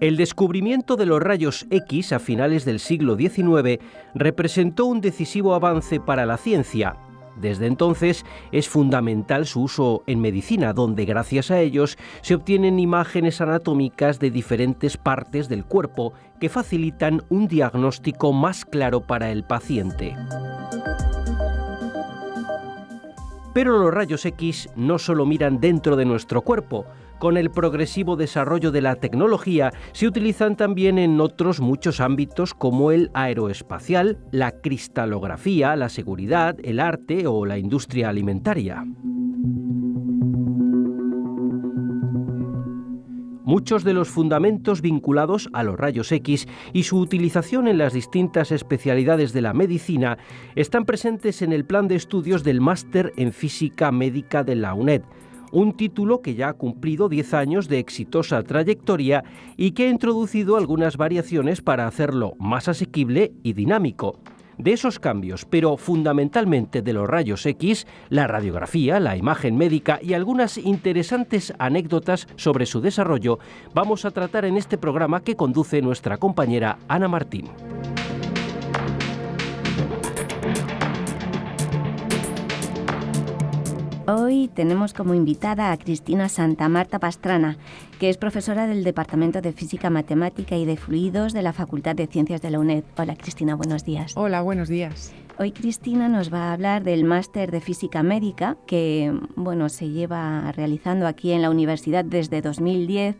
El descubrimiento de los rayos X a finales del siglo XIX representó un decisivo avance para la ciencia. Desde entonces es fundamental su uso en medicina, donde gracias a ellos se obtienen imágenes anatómicas de diferentes partes del cuerpo que facilitan un diagnóstico más claro para el paciente. Pero los rayos X no solo miran dentro de nuestro cuerpo. Con el progresivo desarrollo de la tecnología, se utilizan también en otros muchos ámbitos como el aeroespacial, la cristalografía, la seguridad, el arte o la industria alimentaria. Muchos de los fundamentos vinculados a los rayos X y su utilización en las distintas especialidades de la medicina están presentes en el plan de estudios del Máster en Física Médica de la UNED, un título que ya ha cumplido 10 años de exitosa trayectoria y que ha introducido algunas variaciones para hacerlo más asequible y dinámico. De esos cambios, pero fundamentalmente de los rayos X, la radiografía, la imagen médica y algunas interesantes anécdotas sobre su desarrollo, vamos a tratar en este programa que conduce nuestra compañera Ana Martín. Hoy tenemos como invitada a Cristina Santamarta Pastrana, que es profesora del Departamento de Física Matemática y de Fluidos de la Facultad de Ciencias de la UNED. Hola Cristina, buenos días. Hola, buenos días. Hoy Cristina nos va a hablar del Máster de Física Médica que se lleva realizando aquí en la universidad desde 2010,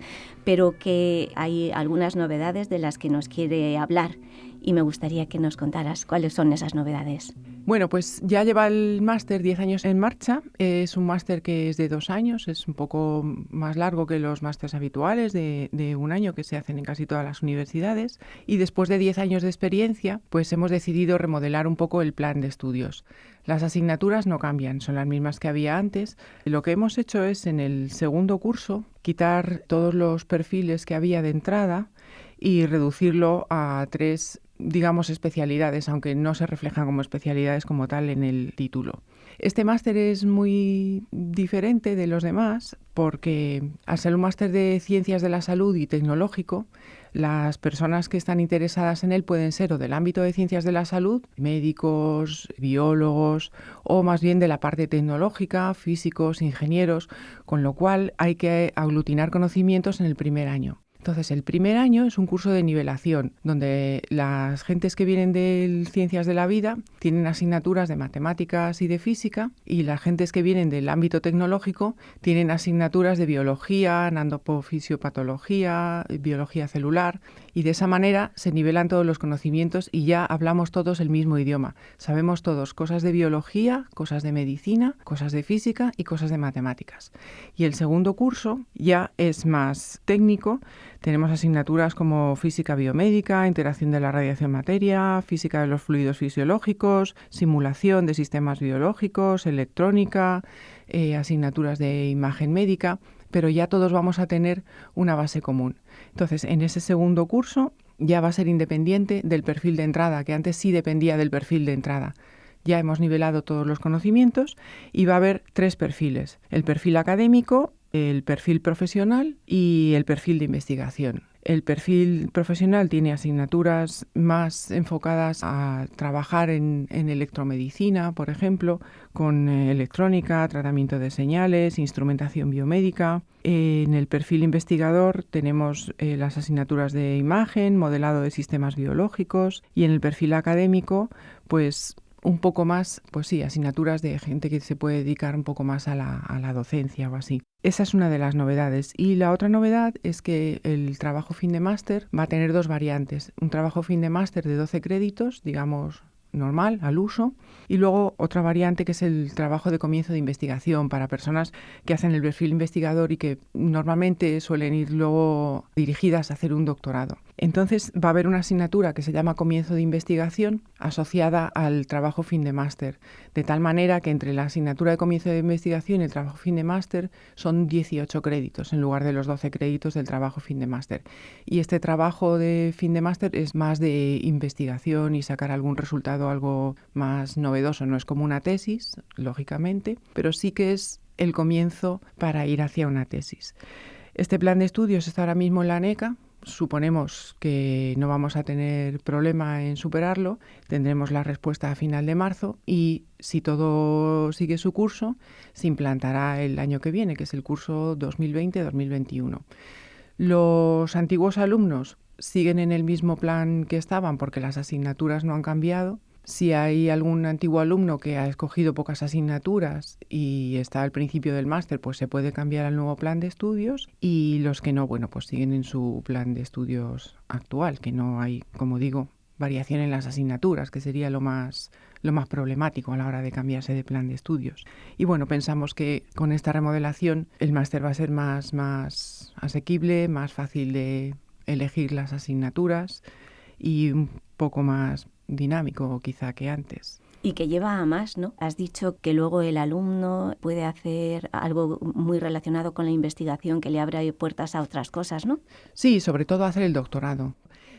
pero que hay algunas novedades de las que nos quiere hablar y me gustaría que nos contaras cuáles son esas novedades. Bueno, pues ya lleva el máster 10 años en marcha. Es un máster que es de 2 años, es un poco más largo que los másters habituales de 1 año que se hacen en casi todas las universidades. Y después de 10 años de experiencia, pues hemos decidido remodelar un poco el plan de estudios. Las asignaturas no cambian, son las mismas que había antes. Lo que hemos hecho es, en el segundo curso, quitar todos los perfiles que había de entrada y reducirlo a 3, especialidades, aunque no se reflejan como especialidades como tal en el título. Este máster es muy diferente de los demás porque, al ser un máster de Ciencias de la Salud y tecnológico, las personas que están interesadas en él pueden ser o del ámbito de Ciencias de la Salud, médicos, biólogos, o más bien de la parte tecnológica, físicos, ingenieros, con lo cual hay que aglutinar conocimientos en el primer año. Entonces, el primer año es un curso de nivelación, donde las gentes que vienen de Ciencias de la Vida tienen asignaturas de matemáticas y de física, y las gentes que vienen del ámbito tecnológico tienen asignaturas de biología, nanofisiopatología, biología celular, y de esa manera se nivelan todos los conocimientos y ya hablamos todos el mismo idioma. Sabemos todos cosas de biología, cosas de medicina, cosas de física y cosas de matemáticas. Y el segundo curso ya es más técnico. Tenemos asignaturas como física biomédica, interacción de la radiación-materia, física de los fluidos fisiológicos, simulación de sistemas biológicos, electrónica, asignaturas de imagen médica, pero ya todos vamos a tener una base común. Entonces, en ese segundo curso ya va a ser independiente del perfil de entrada, que antes sí dependía del perfil de entrada. Ya hemos nivelado todos los conocimientos y va a haber 3 perfiles: el perfil académico, el perfil profesional y el perfil de investigación. El perfil profesional tiene asignaturas más enfocadas a trabajar en electromedicina, por ejemplo, con electrónica, tratamiento de señales, instrumentación biomédica. En el perfil investigador tenemos las asignaturas de imagen, modelado de sistemas biológicos, y en el perfil académico, pues un poco más, asignaturas de gente que se puede dedicar un poco más a la docencia o así. Esa es una de las novedades. Y la otra novedad es que el trabajo fin de máster va a tener 2 variantes. Un trabajo fin de máster de 12 créditos, normal, al uso, y luego otra variante que es el trabajo de comienzo de investigación para personas que hacen el perfil investigador y que normalmente suelen ir luego dirigidas a hacer un doctorado. Entonces va a haber una asignatura que se llama Comienzo de Investigación asociada al trabajo fin de máster, de tal manera que entre la asignatura de Comienzo de Investigación y el trabajo fin de máster son 18 créditos en lugar de los 12 créditos del trabajo fin de máster. Y este trabajo de fin de máster es más de investigación y sacar algún resultado algo más novedoso. No es como una tesis, lógicamente, pero sí que es el comienzo para ir hacia una tesis. Este plan de estudios está ahora mismo en la ANECA. Suponemos que no vamos a tener problema en superarlo, tendremos la respuesta a final de marzo y si todo sigue su curso, se implantará el año que viene, que es el curso 2020-2021. Los antiguos alumnos siguen en el mismo plan que estaban porque las asignaturas no han cambiado. Si hay algún antiguo alumno que ha escogido pocas asignaturas y está al principio del máster, pues se puede cambiar al nuevo plan de estudios y los que no, bueno, pues siguen en su plan de estudios actual, que no hay, como digo, variación en las asignaturas, que sería lo más problemático a la hora de cambiarse de plan de estudios. Y bueno, pensamos que con esta remodelación el máster va a ser más asequible, más fácil de elegir las asignaturas y un poco más dinámico quizá que antes. Y que lleva a más, ¿no? Has dicho que luego el alumno puede hacer algo muy relacionado con la investigación que le abre puertas a otras cosas, ¿no? Sí, sobre todo hacer el doctorado.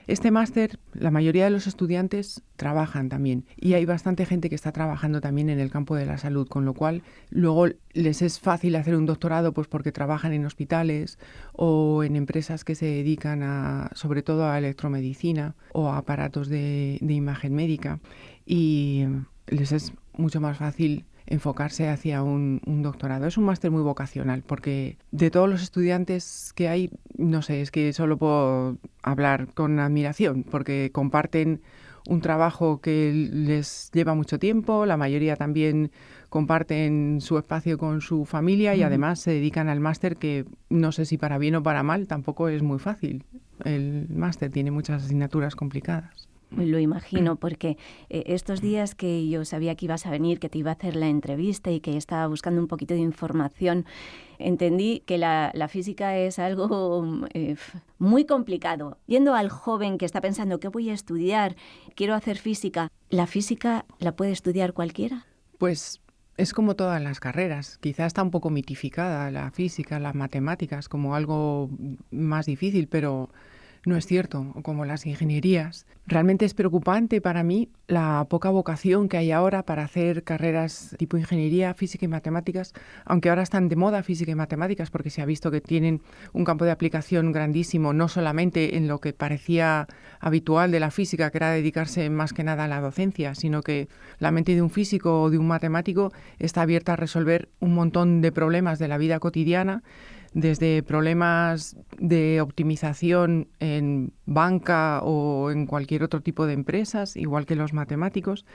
Este máster, la mayoría de los estudiantes trabajan también y hay bastante gente que está trabajando también en el campo de la salud, con lo cual luego les es fácil hacer un doctorado pues porque trabajan en hospitales o en empresas que se dedican sobre todo a electromedicina o a aparatos de imagen médica y les es mucho más fácil enfocarse hacia un doctorado. Es un máster muy vocacional porque de todos los estudiantes que hay, no sé, es que solo puedo hablar con admiración porque comparten un trabajo que les lleva mucho tiempo, la mayoría también comparten su espacio con su familia y además se dedican al máster que no sé si para bien o para mal tampoco es muy fácil. El máster tiene muchas asignaturas complicadas. Lo imagino, porque estos días que yo sabía que ibas a venir, que te iba a hacer la entrevista y que estaba buscando un poquito de información, entendí que la física es algo muy complicado. Yendo al joven que está pensando, ¿qué voy a estudiar? Quiero hacer física. ¿La física la puede estudiar cualquiera? Pues es como todas las carreras. Quizá está un poco mitificada la física, las matemáticas, como algo más difícil, pero no es cierto, como las ingenierías. Realmente es preocupante para mí la poca vocación que hay ahora para hacer carreras tipo ingeniería, física y matemáticas, aunque ahora están de moda física y matemáticas porque se ha visto que tienen un campo de aplicación grandísimo, no solamente en lo que parecía habitual de la física, que era dedicarse más que nada a la docencia, sino que la mente de un físico o de un matemático está abierta a resolver un montón de problemas de la vida cotidiana, desde problemas de optimización en banca o en cualquier otro tipo de empresas, igual que los matemáticos,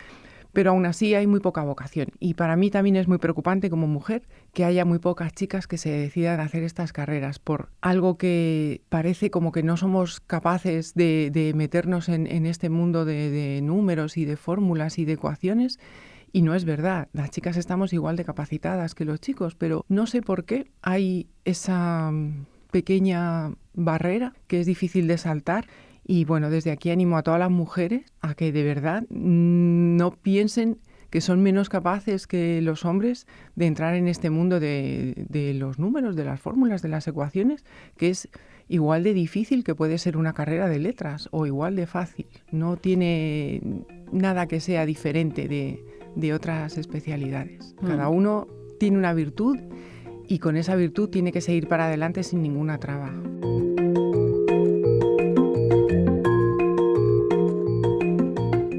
pero aún así hay muy poca vocación. Y para mí también es muy preocupante como mujer que haya muy pocas chicas que se decidan a hacer estas carreras por algo que parece como que no somos capaces de meternos en este mundo de números y de fórmulas y de ecuaciones. Y no es verdad, las chicas estamos igual de capacitadas que los chicos, pero no sé por qué hay esa pequeña barrera que es difícil de saltar. Y bueno, desde aquí animo a todas las mujeres a que de verdad no piensen que son menos capaces que los hombres de entrar en este mundo de los números, de las fórmulas, de las ecuaciones, que es igual de difícil que puede ser una carrera de letras o igual de fácil. No tiene nada que sea diferente de otras especialidades. Cada uno tiene una virtud y con esa virtud tiene que seguir para adelante sin ninguna traba.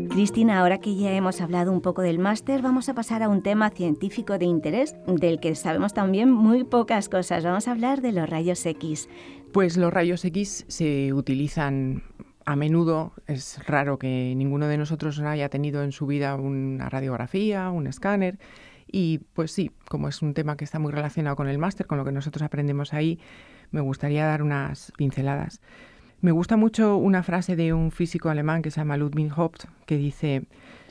Cristina, ahora que ya hemos hablado un poco del máster, vamos a pasar a un tema científico de interés del que sabemos también muy pocas cosas. Vamos a hablar de los rayos X. Pues los rayos X se utilizan a menudo. Es raro que ninguno de nosotros no haya tenido en su vida una radiografía, un escáner. Y pues sí, como es un tema que está muy relacionado con el máster, con lo que nosotros aprendemos ahí, me gustaría dar unas pinceladas. Me gusta mucho una frase de un físico alemán que se llama Ludwig Hopf, que dice: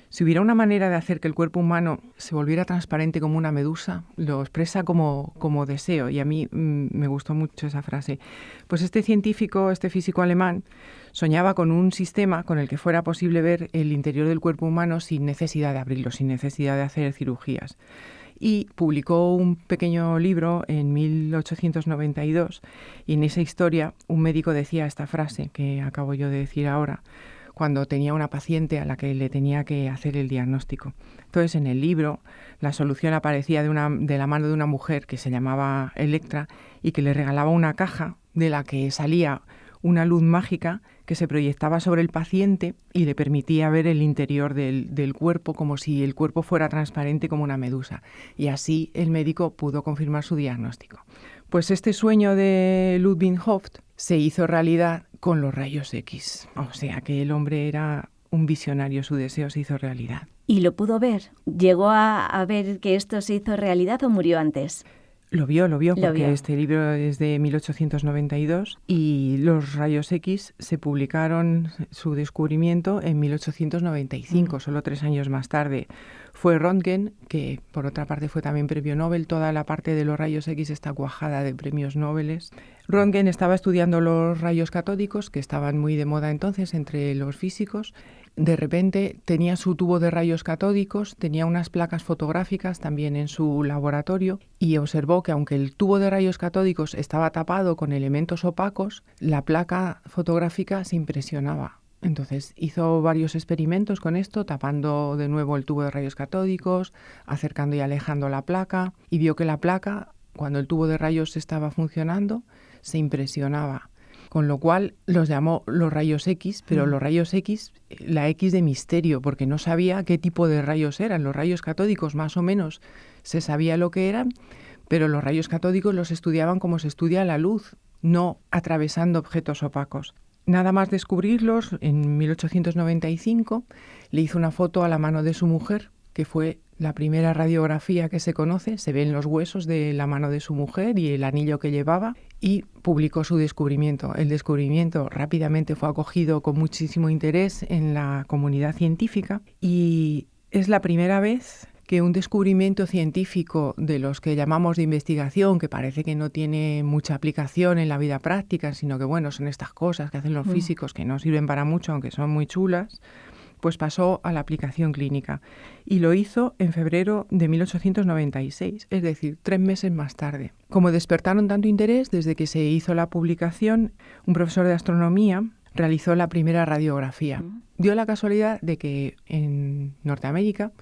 Si hubiera una manera de hacer que el cuerpo humano se volviera transparente como una medusa, lo expresa como deseo, y a mí me gustó mucho esa frase. Pues este científico, este físico alemán, soñaba con un sistema con el que fuera posible ver el interior del cuerpo humano sin necesidad de abrirlo, sin necesidad de hacer cirugías. Y publicó un pequeño libro en 1892, y en esa historia un médico decía esta frase que acabo yo de decir ahora, cuando tenía una paciente a la que le tenía que hacer el diagnóstico. Entonces, en el libro, la solución aparecía de la mano de una mujer que se llamaba Electra y que le regalaba una caja de la que salía una luz mágica que se proyectaba sobre el paciente y le permitía ver el interior del cuerpo como si el cuerpo fuera transparente como una medusa. Y así el médico pudo confirmar su diagnóstico. Pues este sueño de Ludwig Hopf se hizo realidad con los rayos X. O sea que el hombre era un visionario, su deseo se hizo realidad. ¿Y lo pudo ver? ¿Llegó a ver que esto se hizo realidad o murió antes? Lo vio, porque este libro es de 1892 y los rayos X se publicaron su descubrimiento en 1895, solo 3 años más tarde. Fue Röntgen, que por otra parte fue también premio Nobel, toda la parte de los rayos X está cuajada de premios Nobel. Röntgen estaba estudiando los rayos catódicos, que estaban muy de moda entonces entre los físicos. De repente tenía su tubo de rayos catódicos, tenía unas placas fotográficas también en su laboratorio y observó que aunque el tubo de rayos catódicos estaba tapado con elementos opacos, la placa fotográfica se impresionaba. Entonces hizo varios experimentos con esto, tapando de nuevo el tubo de rayos catódicos, acercando y alejando la placa, y vio que la placa, cuando el tubo de rayos estaba funcionando, se impresionaba. Con lo cual los llamó los rayos X, pero los rayos X, la X de misterio, porque no sabía qué tipo de rayos eran. Los rayos catódicos más o menos se sabía lo que eran, pero los rayos catódicos los estudiaban como se estudia la luz, no atravesando objetos opacos. Nada más descubrirlos, en 1895 le hizo una foto a la mano de su mujer, que fue la primera radiografía que se conoce. Se ven los huesos de la mano de su mujer y el anillo que llevaba, y publicó su descubrimiento. El descubrimiento rápidamente fue acogido con muchísimo interés en la comunidad científica y es la primera vez que un descubrimiento científico de los que llamamos de investigación, que parece que no tiene mucha aplicación en la vida práctica, sino que bueno, son estas cosas que hacen los físicos que no sirven para mucho, aunque son muy chulas, pues pasó a la aplicación clínica. Y lo hizo en febrero de 1896, es decir, 3 meses más tarde. Como despertaron tanto interés, desde que se hizo la publicación, un profesor de astronomía realizó la primera radiografía. Dio la casualidad de que en Norteamérica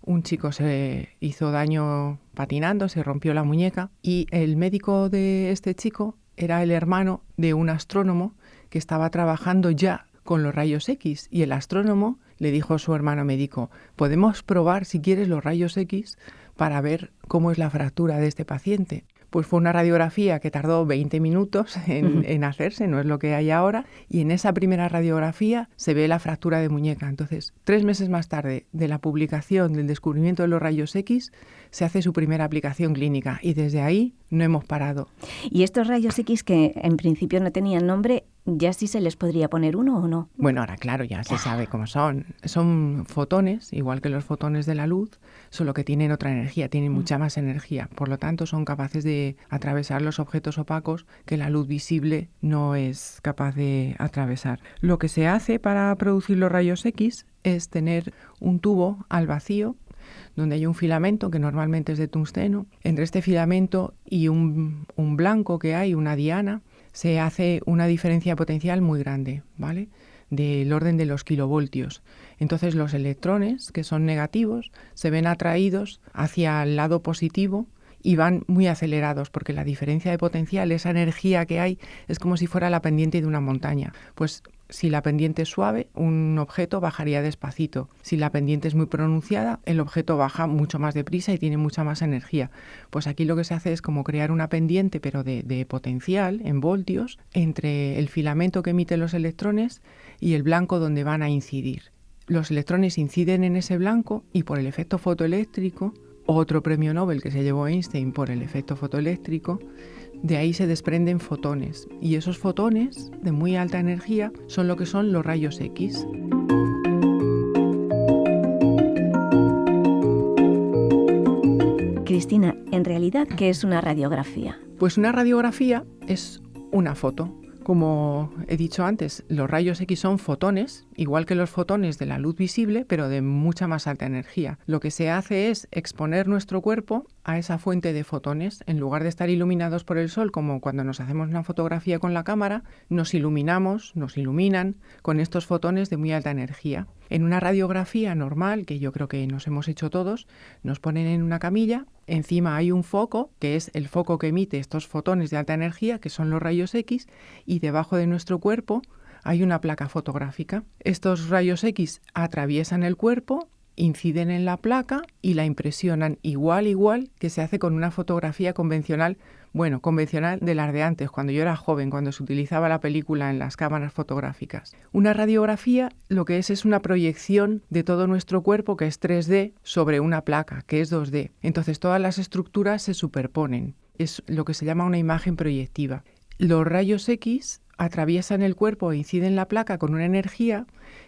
un chico se hizo daño patinando, se rompió la muñeca, y el médico de este chico era el hermano de un astrónomo que estaba trabajando ya con los rayos X, y el astrónomo le dijo a su hermano médico: podemos probar si quieres los rayos X para ver cómo es la fractura de este paciente. Pues fue una radiografía que tardó 20 minutos en hacerse, no es lo que hay ahora, y en esa primera radiografía se ve la fractura de muñeca. Entonces, 3 meses más tarde de la publicación del descubrimiento de los rayos X, se hace su primera aplicación clínica, y desde ahí no hemos parado. ¿Y estos rayos X, que en principio no tenían nombre, ya sí se les podría poner uno o no? Bueno, ahora claro, ya se sabe cómo son. Son fotones, igual que los fotones de la luz, solo que tienen otra energía, tienen mucha más energía. Por lo tanto, son capaces de atravesar los objetos opacos que la luz visible no es capaz de atravesar. Lo que se hace para producir los rayos X es tener un tubo al vacío, donde hay un filamento que normalmente es de tungsteno. Entre este filamento y un blanco que hay, una diana, se hace una diferencia potencial muy grande, ¿vale?, del orden de los kilovoltios. Entonces los electrones, que son negativos, se ven atraídos hacia el lado positivo y van muy acelerados, porque la diferencia de potencial, esa energía que hay, es como si fuera la pendiente de una montaña. Pues si la pendiente es suave, un objeto bajaría despacito. Si la pendiente es muy pronunciada, el objeto baja mucho más deprisa y tiene mucha más energía. Pues aquí lo que se hace es como crear una pendiente, pero de potencial, en voltios, entre el filamento que emiten los electrones y el blanco donde van a incidir. Los electrones inciden en ese blanco y por el efecto fotoeléctrico, otro premio Nobel que se llevó Einstein por el efecto fotoeléctrico, de ahí se desprenden fotones, y esos fotones de muy alta energía son lo que son los rayos X. Cristina, en realidad, ¿qué es una radiografía? Pues una radiografía es una foto. Como he dicho antes, los rayos X son fotones, igual que los fotones de la luz visible, pero de mucha más alta energía. Lo que se hace es exponer nuestro cuerpo a esa fuente de fotones. En lugar de estar iluminados por el sol, como cuando nos hacemos una fotografía con la cámara, nos iluminan con estos fotones de muy alta energía. En una radiografía normal, que yo creo que nos hemos hecho todos, nos ponen en una camilla, encima hay un foco, que es el foco que emite estos fotones de alta energía, que son los rayos X, y debajo de nuestro cuerpo hay una placa fotográfica. Estos rayos X atraviesan el cuerpo, inciden en la placa y la impresionan igual que se hace con una fotografía convencional, convencional de las de antes, cuando yo era joven, cuando se utilizaba la película en las cámaras fotográficas. Una radiografía lo que es una proyección de todo nuestro cuerpo, que es 3D, sobre una placa, que es 2D. Entonces todas las estructuras se superponen. Es lo que se llama una imagen proyectiva. Los rayos X atraviesan el cuerpo e inciden en la placa con una energía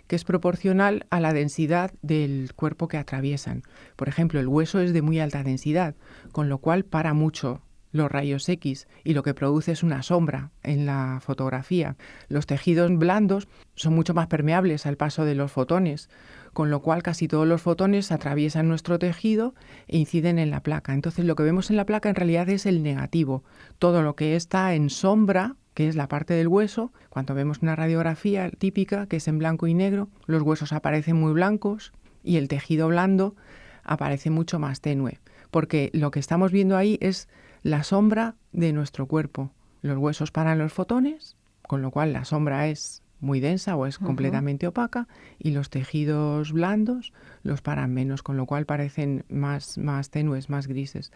que es proporcional a la densidad del cuerpo que atraviesan. Por ejemplo, el hueso es de muy alta densidad, con lo cual para mucho los rayos X y lo que produce es una sombra en la fotografía. Los tejidos blandos son mucho más permeables al paso de los fotones, con lo cual casi todos los fotones atraviesan nuestro tejido e inciden en la placa. Entonces lo que vemos en la placa en realidad es el negativo. Todo lo que está en sombra, que es la parte del hueso, cuando vemos una radiografía típica, que es en blanco y negro, los huesos aparecen muy blancos y el tejido blando aparece mucho más tenue, porque lo que estamos viendo ahí es la sombra de nuestro cuerpo. Los huesos paran los fotones, con lo cual la sombra es muy densa o es completamente opaca, y los tejidos blandos los paran menos, con lo cual parecen más tenues, más grises.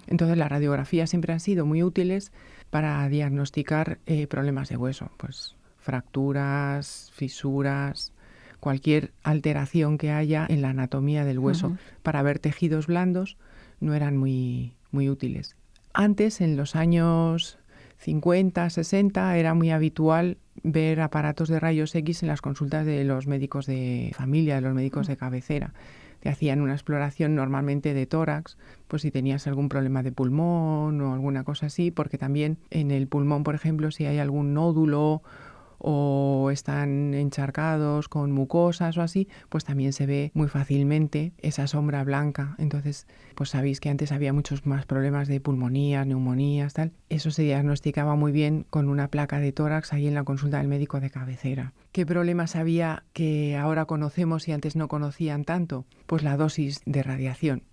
Entonces las radiografías siempre han sido muy útiles para diagnosticar problemas de hueso, pues fracturas, fisuras, cualquier alteración que haya en la anatomía del hueso. Para ver tejidos blandos no eran muy útiles. Antes, en los años 50, 60, era muy habitual ver aparatos de rayos X en las consultas de los médicos de familia, de los médicos de cabecera. Te hacían una exploración normalmente de tórax, pues si tenías algún problema de pulmón o alguna cosa así, porque también en el pulmón, por ejemplo, si hay algún nódulo o están encharcados con mucosas o así, pues también se ve muy fácilmente esa sombra blanca. Entonces, pues sabéis que antes había muchos más problemas de pulmonías, neumonías, tal. Eso se diagnosticaba muy bien con una placa de tórax ahí en la consulta del médico de cabecera. ¿Qué problemas había que ahora conocemos y antes no conocían tanto? Pues la dosis de radiación.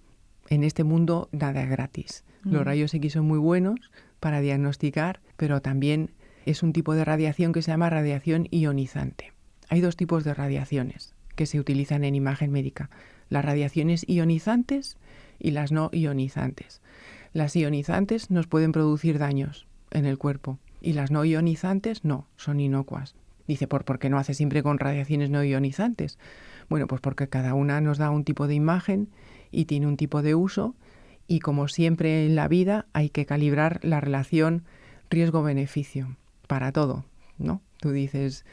En este mundo nada es gratis. Los rayos X son muy buenos para diagnosticar, pero también es un tipo de radiación que se llama radiación ionizante. Hay dos tipos de radiaciones que se utilizan en imagen médica: las radiaciones ionizantes y las no ionizantes. Las ionizantes nos pueden producir daños en el cuerpo y las no ionizantes no, son inocuas. Dice, ¿por qué no hace siempre con radiaciones no ionizantes? Bueno, pues porque cada una nos da un tipo de imagen y tiene un tipo de uso, y como siempre en la vida hay que calibrar la relación riesgo-beneficio para todo, ¿no? Tú dices,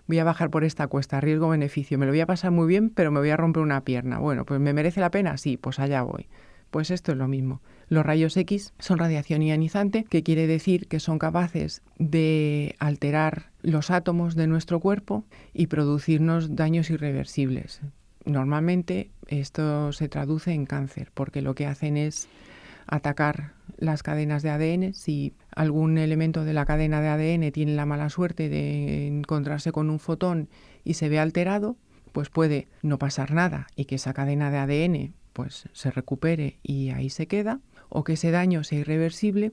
voy a bajar por esta cuesta, riesgo-beneficio, me lo voy a pasar muy bien, pero me voy a romper una pierna. Bueno, pues ¿me merece la pena? Sí, pues allá voy. Pues esto es lo mismo. Los rayos X son radiación ionizante, que quiere decir que son capaces de alterar los átomos de nuestro cuerpo y producirnos daños irreversibles. Normalmente esto se traduce en cáncer, porque lo que hacen es atacar las cadenas de ADN. Si algún elemento de la cadena de ADN tiene la mala suerte de encontrarse con un fotón y se ve alterado, pues puede no pasar nada y que esa cadena de ADN pues se recupere y ahí se queda, o que ese daño sea irreversible,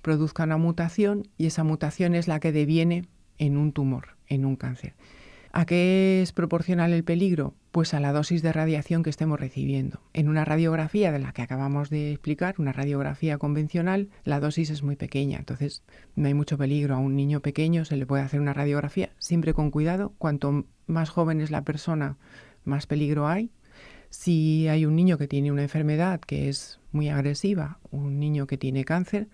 produzca una mutación, y esa mutación es la que deviene en un tumor, en un cáncer. ¿A qué es proporcional el peligro? Pues a la dosis de radiación que estemos recibiendo. En una radiografía de la que acabamos de explicar, una radiografía convencional, la dosis es muy pequeña, entonces no hay mucho peligro. A un niño pequeño se le puede hacer una radiografía, siempre con cuidado. Cuanto más joven es la persona, más peligro hay. Si hay un niño que tiene una enfermedad que es muy agresiva, un niño que tiene cáncer,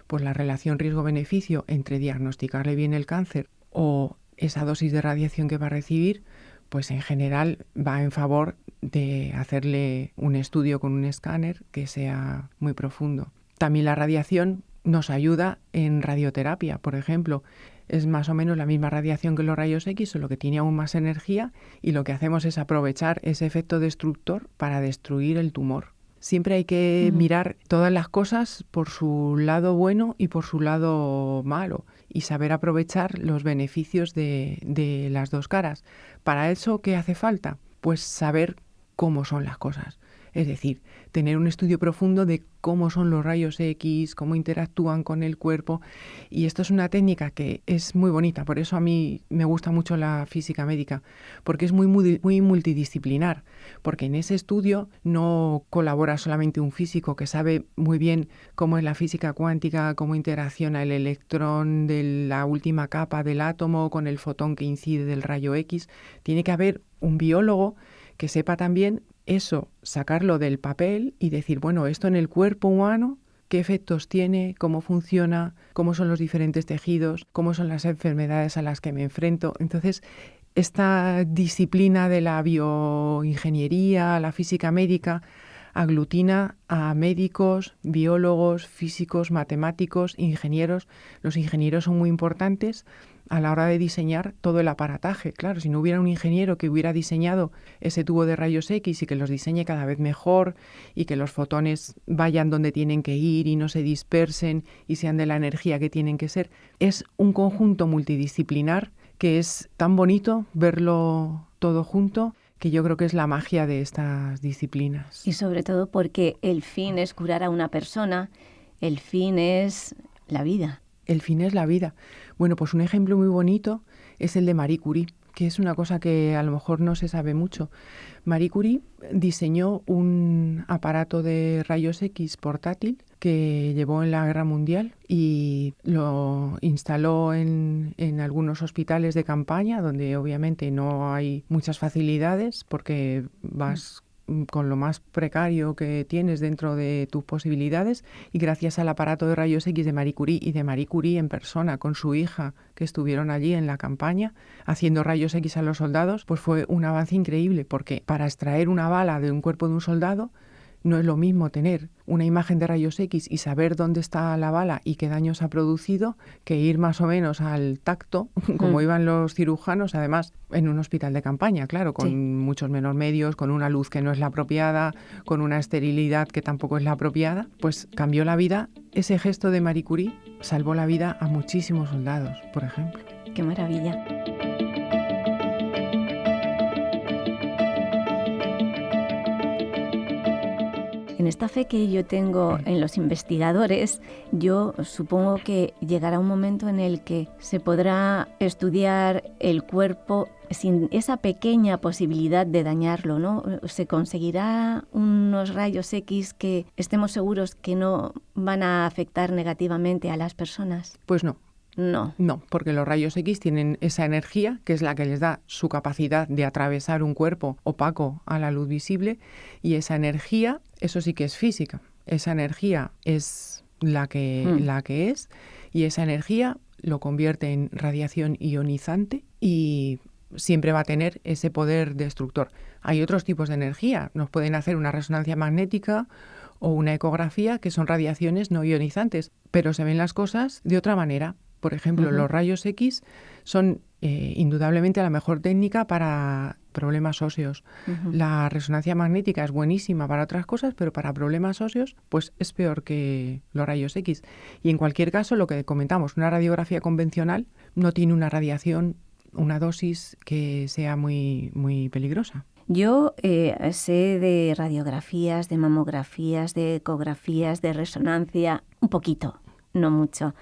pues la relación riesgo-beneficio entre diagnosticarle bien el cáncer o esa dosis de radiación que va a recibir, pues en general va en favor de hacerle un estudio con un escáner que sea muy profundo. También la radiación nos ayuda en radioterapia, por ejemplo. Es más o menos la misma radiación que los rayos X, solo que tiene aún más energía, y lo que hacemos es aprovechar ese efecto destructor para destruir el tumor. Siempre hay que mirar todas las cosas por su lado bueno y por su lado malo y saber aprovechar los beneficios de las dos caras. Para eso, ¿qué hace falta? Pues saber cómo son las cosas. Es decir, tener un estudio profundo de cómo son los rayos X, cómo interactúan con el cuerpo. Y esto es una técnica que es muy bonita, por eso a mí me gusta mucho la física médica, porque es muy multidisciplinar, porque en ese estudio no colabora solamente un físico que sabe muy bien cómo es la física cuántica, cómo interacciona el electrón de la última capa del átomo con el fotón que incide del rayo X. Tiene que haber un biólogo que sepa también eso, sacarlo del papel y decir, bueno, esto en el cuerpo humano, ¿qué efectos tiene? ¿Cómo funciona? ¿Cómo son los diferentes tejidos? ¿Cómo son las enfermedades a las que me enfrento? Entonces, esta disciplina de la bioingeniería, la física médica, aglutina a médicos, biólogos, físicos, matemáticos, ingenieros. Los ingenieros son muy importantes a la hora de diseñar todo el aparataje. Claro, si no hubiera un ingeniero que hubiera diseñado ese tubo de rayos X y que los diseñe cada vez mejor y que los fotones vayan donde tienen que ir y no se dispersen y sean de la energía que tienen que ser, es un conjunto multidisciplinar que es tan bonito verlo todo junto, que yo creo que es la magia de estas disciplinas. Y sobre todo porque el fin es curar a una persona, el fin es la vida. El fin es la vida. Bueno, pues un ejemplo muy bonito es el de Marie Curie, que es una cosa que a lo mejor no se sabe mucho. Marie Curie diseñó un aparato de rayos X portátil que llevó en la Guerra Mundial y lo instaló en algunos hospitales de campaña, donde obviamente no hay muchas facilidades porque vas con lo más precario que tienes dentro de tus posibilidades, y gracias al aparato de rayos X de Marie Curie y de Marie Curie en persona con su hija, que estuvieron allí en la campaña haciendo rayos X a los soldados, pues fue un avance increíble, porque para extraer una bala de un cuerpo de un soldado no es lo mismo tener una imagen de rayos X y saber dónde está la bala y qué daños ha producido, que ir más o menos al tacto, como iban los cirujanos, además en un hospital de campaña, claro, con muchos menos medios, con una luz que no es la apropiada, con una esterilidad que tampoco es la apropiada. Pues cambió la vida. Ese gesto de Marie Curie salvó la vida a muchísimos soldados, por ejemplo. ¡Qué maravilla! En esta fe que yo tengo en los investigadores, yo supongo que llegará un momento en el que se podrá estudiar el cuerpo sin esa pequeña posibilidad de dañarlo, ¿no? Se conseguirá unos rayos X que estemos seguros que no van a afectar negativamente a las personas. Pues no. No. No, porque los rayos X tienen esa energía que es la que les da su capacidad de atravesar un cuerpo opaco a la luz visible, y esa energía, eso sí que es física. Esa energía es la que es, y esa energía lo convierte en radiación ionizante y siempre va a tener ese poder destructor. Hay otros tipos de energía. Nos pueden hacer una resonancia magnética o una ecografía, que son radiaciones no ionizantes, pero se ven las cosas de otra manera. Por ejemplo, los rayos X son indudablemente la mejor técnica para problemas óseos. La resonancia magnética es buenísima para otras cosas, pero para problemas óseos pues es peor que los rayos X. Y en cualquier caso, lo que comentamos, una radiografía convencional no tiene una radiación, una dosis que sea muy, muy peligrosa. Yo sé de radiografías, de mamografías, de ecografías, de resonancia, un poquito, no mucho.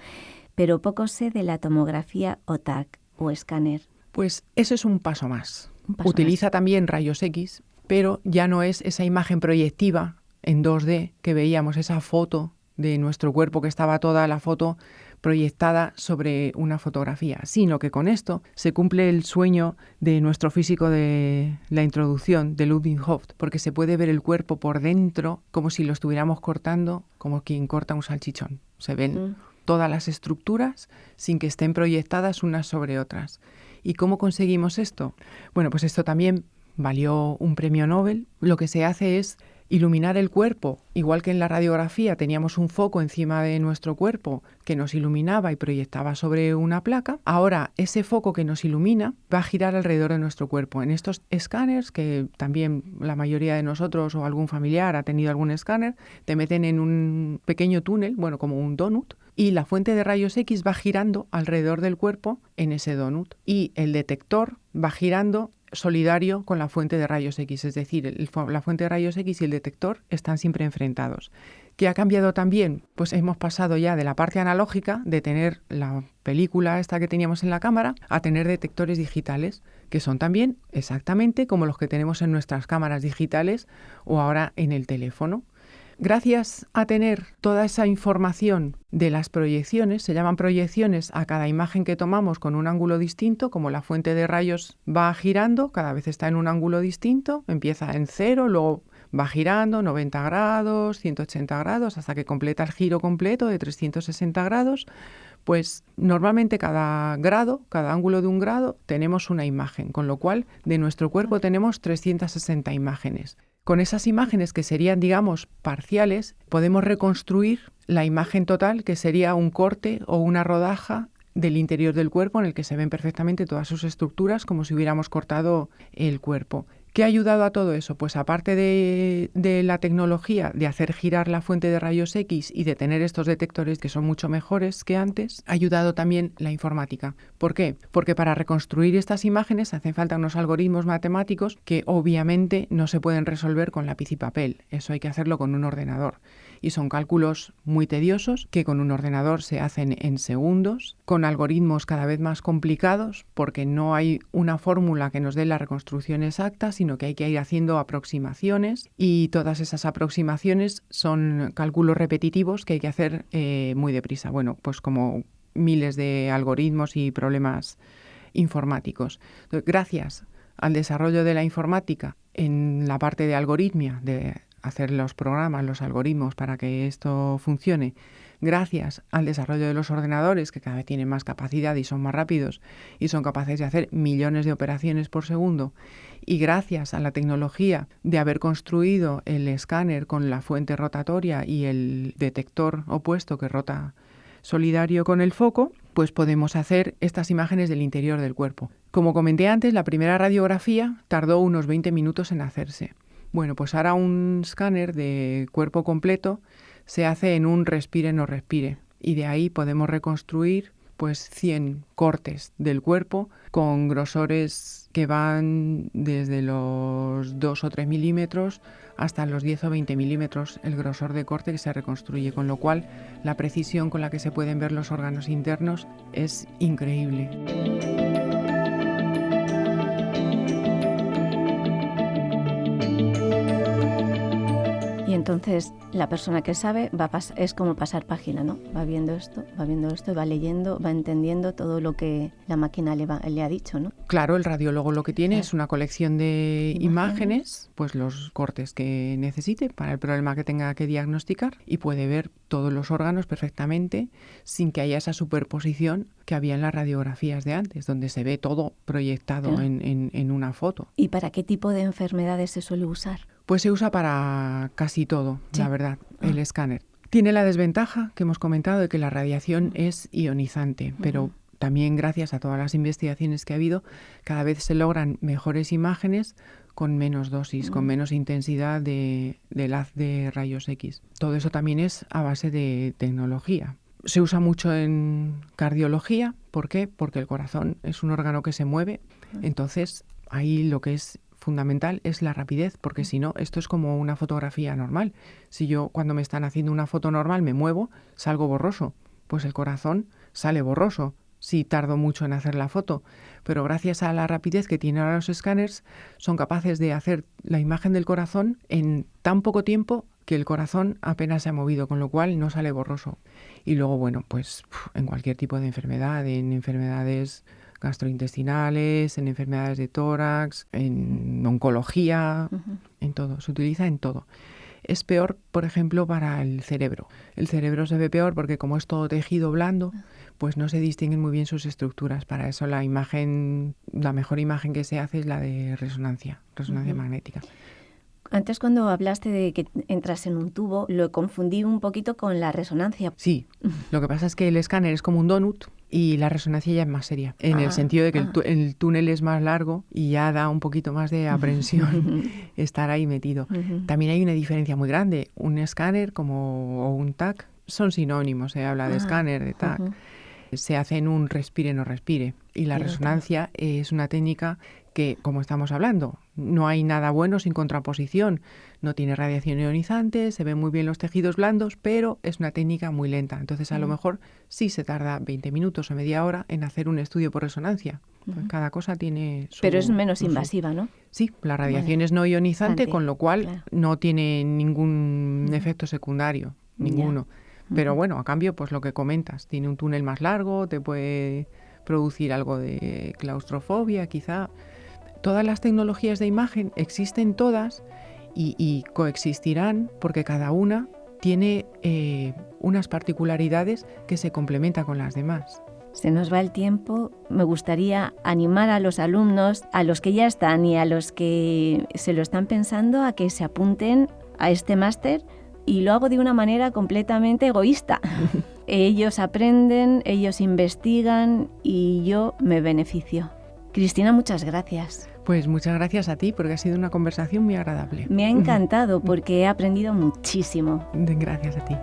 Pero poco sé de la tomografía o TAC o escáner. Pues eso es un paso más. Utiliza también rayos X, pero ya no es esa imagen proyectiva en 2D que veíamos, esa foto de nuestro cuerpo que estaba toda la foto proyectada sobre una fotografía, sino que con esto se cumple el sueño de nuestro físico de la introducción, de Ludwig Hopf, porque se puede ver el cuerpo por dentro como si lo estuviéramos cortando, como quien corta un salchichón. Se ven todas las estructuras sin que estén proyectadas unas sobre otras. ¿Y cómo conseguimos esto? Bueno, pues esto también valió un premio Nobel. Lo que se hace es iluminar el cuerpo, igual que en la radiografía teníamos un foco encima de nuestro cuerpo que nos iluminaba y proyectaba sobre una placa. Ahora ese foco que nos ilumina va a girar alrededor de nuestro cuerpo. En estos escáneres, que también la mayoría de nosotros o algún familiar ha tenido algún escáner, te meten en un pequeño túnel, bueno, como un donut, y la fuente de rayos X va girando alrededor del cuerpo en ese donut. Y el detector va girando solidario con la fuente de rayos X, es decir, la fuente de rayos X y el detector están siempre enfrentados. ¿Qué ha cambiado también? Pues hemos pasado ya de la parte analógica, de tener la película esta que teníamos en la cámara, a tener detectores digitales, que son también exactamente como los que tenemos en nuestras cámaras digitales o ahora en el teléfono. Gracias a tener toda esa información de las proyecciones, se llaman proyecciones a cada imagen que tomamos con un ángulo distinto, como la fuente de rayos va girando, cada vez está en un ángulo distinto, empieza en 0, luego va girando 90 grados, 180 grados, hasta que completa el giro completo de 360 grados, pues normalmente cada grado, cada ángulo de un grado, tenemos una imagen, con lo cual de nuestro cuerpo tenemos 360 imágenes. Con esas imágenes que serían, digamos, parciales, podemos reconstruir la imagen total, que sería un corte o una rodaja del interior del cuerpo en el que se ven perfectamente todas sus estructuras como si hubiéramos cortado el cuerpo. ¿Qué ha ayudado a todo eso? Pues aparte de la tecnología de hacer girar la fuente de rayos X y de tener estos detectores que son mucho mejores que antes, ha ayudado también la informática. ¿Por qué? Porque para reconstruir estas imágenes hacen falta unos algoritmos matemáticos que obviamente no se pueden resolver con lápiz y papel. Eso hay que hacerlo con un ordenador. Y son cálculos muy tediosos que con un ordenador se hacen en segundos, con algoritmos cada vez más complicados, porque no hay una fórmula que nos dé la reconstrucción exacta, sino que hay que ir haciendo aproximaciones, y todas esas aproximaciones son cálculos repetitivos que hay que hacer muy deprisa. Bueno, pues como miles de algoritmos y problemas informáticos. Entonces, gracias al desarrollo de la informática en la parte de algoritmia, de hacer los programas, los algoritmos para que esto funcione, gracias al desarrollo de los ordenadores que cada vez tienen más capacidad y son más rápidos y son capaces de hacer millones de operaciones por segundo, y gracias a la tecnología de haber construido el escáner con la fuente rotatoria y el detector opuesto que rota solidario con el foco, pues podemos hacer estas imágenes del interior del cuerpo. Como comenté antes, la primera radiografía tardó unos 20 minutos en hacerse. Bueno, pues ahora un escáner de cuerpo completo se hace en un respire no respire, y de ahí podemos reconstruir pues 100 cortes del cuerpo con grosores que van desde los 2 o 3 milímetros hasta los 10 o 20 milímetros el grosor de corte que se reconstruye, con lo cual la precisión con la que se pueden ver los órganos internos es increíble. Y entonces la persona que sabe es como pasar página, ¿no? Va viendo esto, va leyendo, va entendiendo todo lo que la máquina le ha dicho, ¿no? Claro, el radiólogo lo que tiene es una colección de imágenes, pues los cortes que necesite para el problema que tenga que diagnosticar, y puede ver todos los órganos perfectamente sin que haya esa superposición que había en las radiografías de antes, donde se ve todo proyectado en una foto. ¿Y para qué tipo de enfermedades se suele usar? Pues se usa para casi todo, la verdad, el escáner. Tiene la desventaja que hemos comentado de que la radiación es ionizante, pero también gracias a todas las investigaciones que ha habido, cada vez se logran mejores imágenes con menos dosis, con menos intensidad del haz de rayos X. Todo eso también es a base de tecnología. Se usa mucho en cardiología. ¿Por qué? Porque el corazón es un órgano que se mueve. Entonces, ahí lo que es fundamental es la rapidez, porque si no, esto es como una fotografía normal. Si yo, cuando me están haciendo una foto normal, me muevo, salgo borroso. Pues el corazón sale borroso si tardo mucho en hacer la foto. Pero gracias a la rapidez que tienen ahora los escáneres, son capaces de hacer la imagen del corazón en tan poco tiempo que el corazón apenas se ha movido, con lo cual no sale borroso. Y luego, bueno, pues en cualquier tipo de enfermedad, en enfermedades gastrointestinales, en enfermedades de tórax, en oncología, en todo, se utiliza en todo. Es peor, por ejemplo, para el cerebro. El cerebro se ve peor porque como es todo tejido blando, pues no se distinguen muy bien sus estructuras. Para eso la mejor imagen que se hace es la de resonancia magnética. Antes, cuando hablaste de que entras en un tubo, lo confundí un poquito con la resonancia. Sí, lo que pasa es que el escáner es como un donut y la resonancia ya es más seria, en el sentido de que el túnel es más largo y ya da un poquito más de aprensión estar ahí metido. También hay una diferencia muy grande. Un escáner o un TAC son sinónimos, se habla de escáner, de TAC. Se hace en un respire, no respire. Y la resonancia es una técnica que, como estamos hablando, no hay nada bueno sin contraposición. No tiene radiación ionizante, se ven muy bien los tejidos blandos, pero es una técnica muy lenta. Entonces, a lo mejor sí se tarda 20 minutos o media hora en hacer un estudio por resonancia. Pues cada cosa tiene su... Pero es menos invasiva, ¿no? Sí, la radiación es no ionizante, con lo cual no tiene ningún efecto secundario, ninguno. Pero bueno, a cambio, pues lo que comentas, tiene un túnel más largo, te puede producir algo de claustrofobia, quizá. Todas las tecnologías de imagen existen todas y coexistirán porque cada una tiene unas particularidades que se complementan con las demás. Se nos va el tiempo. Me gustaría animar a los alumnos, a los que ya están y a los que se lo están pensando, a que se apunten a este máster. Y lo hago de una manera completamente egoísta. Ellos aprenden, ellos investigan y yo me beneficio. Cristina, muchas gracias. Pues muchas gracias a ti, porque ha sido una conversación muy agradable. Me ha encantado porque he aprendido muchísimo. Gracias a ti.